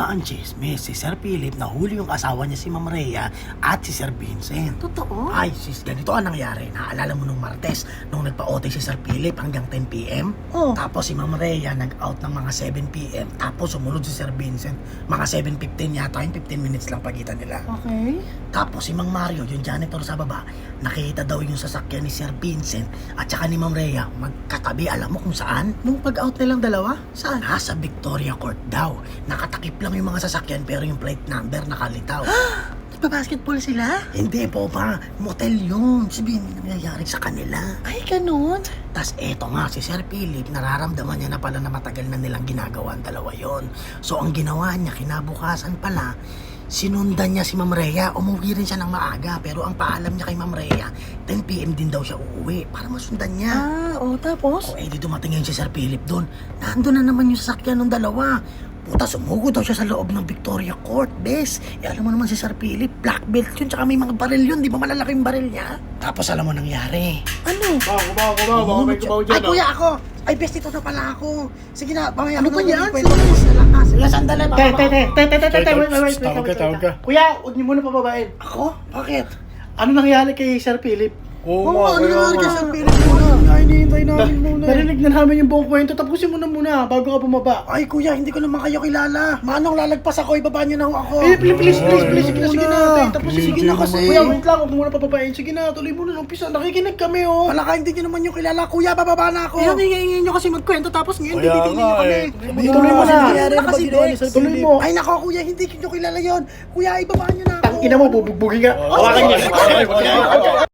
nga ang chismis, si Sir Philip nahuli yung asawa niya si Ma'am Rhea at si Sir Vincent. Totoo? Ay, sis, ganito ang nangyari. Naalala mo nung Martes, nung nagpa-OT si Sir Philip hanggang 10 p.m? Oh. Tapos si Ma'am Rhea nag-out ng mga 7 p.m. Tapos sumunod si Sir Vincent. Mga 7:15 yata, yung 15 minutes lang pagitan nila. Okay. Tapos si Mang Mario, yung janitor sa baba, nakita daw yung sasakyan ni Sir Vincent at saka ni Ma'am Rhea magkatabi. Alam mo kung saan? Nung pag-out nilang dalawa? Saan? Nasa Victoria Court daw. Nakatakip lang yung mga sasakyan pero yung plate number nakalitaw. Nagpa-basketball sila? Hindi po pa. Motel yun. Sabihin, nangyayari sa kanila. Ay, ganun? Tas eto nga, si Sir Philip, nararamdaman niya na pala na matagal na nilang ginagawa ang dalawa yon. So ang ginawa niya, kinabukasan pala, sinundan niya si Ma'am Rhea. Umuwi rin siya ng maaga, pero ang paalam niya kay Ma'am Rhea, 10 p.m. din daw siya uuwi para masundan niya. Tapos? O di dumating ngayon si Sir Philip doon. Nandun na naman yung sasakyan ng dalawa. Puta, sumugo daw siya sa loob ng Victoria Court, bes. Alam mo naman si Sir Philip, black belt yun, tsaka may mga baril yun, di ba malalaki yung baril niya? Tapos alam mo nangyari. Ano? Baka may kumaw Ay, dyan. kuya ako! Ay, best, ito na pala ako. Sige na, mamaya Ano ako ba na yan? kwento ko sa lakas. Sige, sandali, baka Wait. Tawag ka. Kuya, huwag niyo muna pababain. Ako? Bakit? Ano nangyari kay Sir Philip? Ano nangyari kay Sir Philip muna? Ay, hinihintay namin muna. Narinig na namin yung buong kwento. Tapusin mo na muna bago ka bumaba. Ay, kuya, hindi ko naman kayo kilala. Manong lalagpas ako, ibaba niyo na ho ako. Please. Sige na. Tapusin Sige mo na kasi. Kuya, wait lang. Huwag muna pababain. Sige na, tuloy mo na. Umpisa. Nakikinig kami, oh. Wala ka, hindi niyo naman yung kilala. Kuya, bababa na ako. Hingin nyo kasi magkwento tapos ngayon Kaya titignan nyo nga, kami. eh. Tuloy mo na. Nangyari na ba Kasi ginawa ni Dex, Sir tuloy Philip? mo. Ay, nako, kuya, hindi niyo kilala yon. Kuya, ibaba niyo na ako. Tangina mo, bubugbugin ka. Hawakan niya.